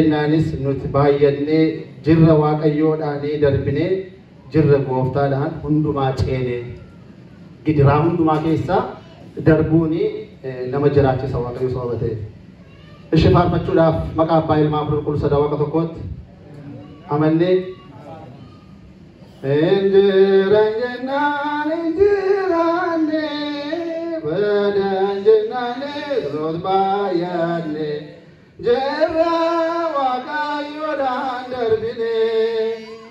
Naanis nuti baay'annee jirra waaqayyoodhaanii darbinee jirra gooftaadhaan hundumaa ceenee gidiraa hundumaa keessaa darbuuni nama jiraachisa waaqayyo sababa ta'e. Ishee faarfachuudhaaf maqaa abbaa ilmaa qulqulluu sadaa waaqa tokkootti amannee injiran jennaan badan jennaane root baay'annee jirra waaqayyoodhaan darbinee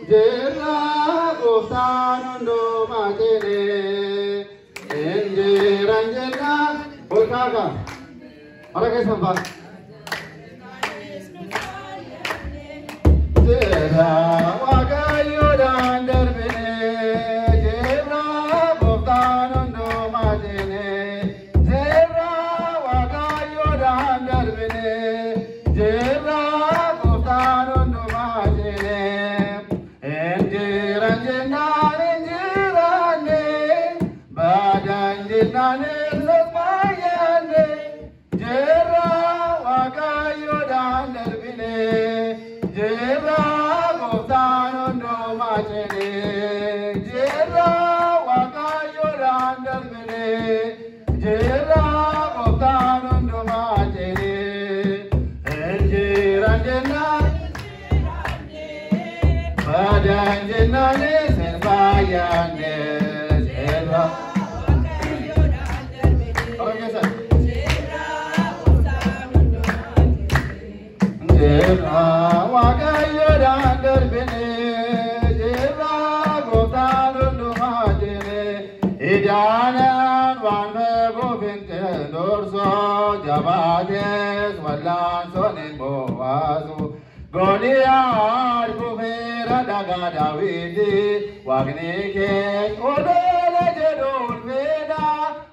jirra gooftaan hundumaa ceenee injiran jennaan olkaakaa mara keessan fa'a jirra waaqayyoodhaan darbinee jirra gooftaan hundumaa ceenee jirra waaqayyoodhaan darbinee jirra gooftaan hundumaa ceenee injiran jennaan injiranne badan jennaane root baay'anne jirra waaqayyoodhaan darbinee jirra gooftaan hundumaa ceenee jirra waaqayyoodhaan darbinee jirra gooftaan hundumaa ceenee injiran jennaan badan jennaane root baay'anne jirra jirra waaqayyoodhaan darbinee jirra gooftaan hundumaa ceenee idaanaan waan beekuuf hin ceendursoo jabaatees wallaansoon hin boo'aasu Goliyaad kufeera dhagaa Daawiti waaqni keenya olola jedhu ulfina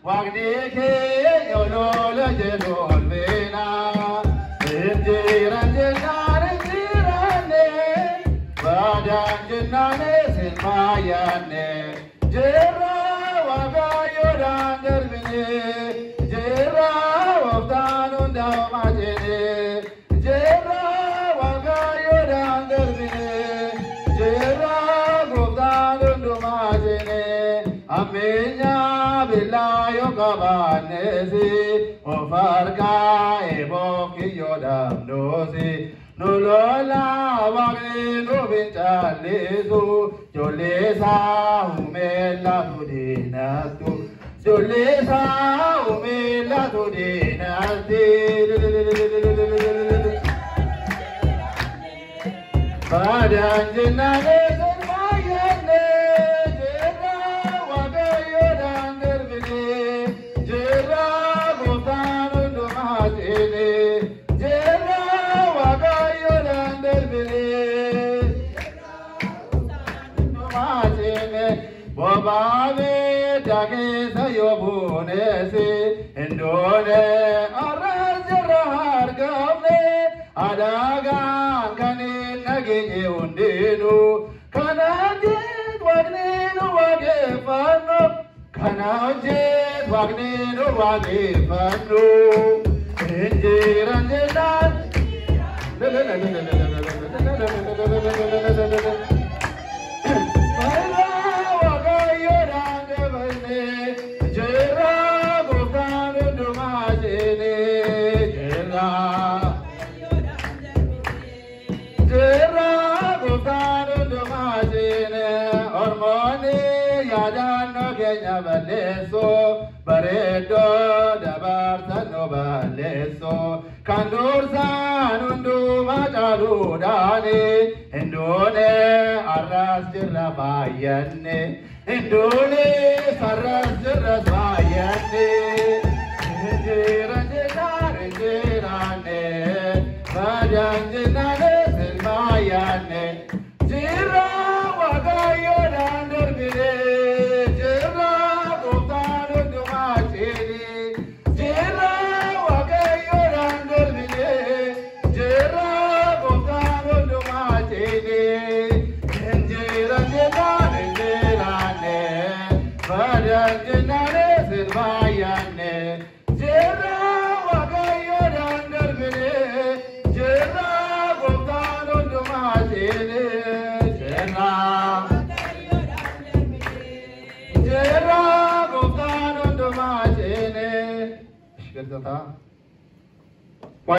waaqni keenya olola jedhu ulfina injiran jennaan injiranne badan jennaane root baay'anne jirra waaqayyoodhaan darbinee jirra gooftaan hundumaa ceenee jirra waaqayyoodhaan darbinee jirra gooftaan hundumaa ceenee ammeenyaa billaa yoo qabaanneesi of harkaa eeboof kiyyoo dhabdoosi nu lolaa waaqni nuuf hin caallisu ijoollee isaa uumee laatu diinattu ijoollee isaa uumee laatu diinatti badan jennaane root baay'anne jirra waaqayyoodhaan darbinee jirra gooftaan hundumaa ceenee jirra waaqayyoodhaan darbinee hundumaa ceenee bobaabee dakeessa yoo buuneesi hindoone arras jirra argamne adaagaan kan hin nageenye hundinuu kana hojjet waaqni nu waaqeffannu kana hojjet waaqni nu waaqeffannu injiran jennaan waaqayyoodhaan darbinee jirra gooftaan hundumaa ceenee jirra gooftaan hundumaa ceenee ormoonni yaadannoo keenya balleessoo bareeddoo dabarsan nu balleessoo kan dursaan hundumaa caaluudhaani hinduune arras jirra baay'anne hinduune arras jirra baay'anne injiran jennaan injiranne badan jennaane root baay'anne jirra waaqayyoodhaan darbinee jirra gooftaan hundumaa ceenee jirra waaqayyoodhaan darbinee jirra gooftaan hundumaa ceenee injiran jennaan injiranne badan jennaane root baay'anne jirra waaqayyoodhaan darbinee jirra galatoota.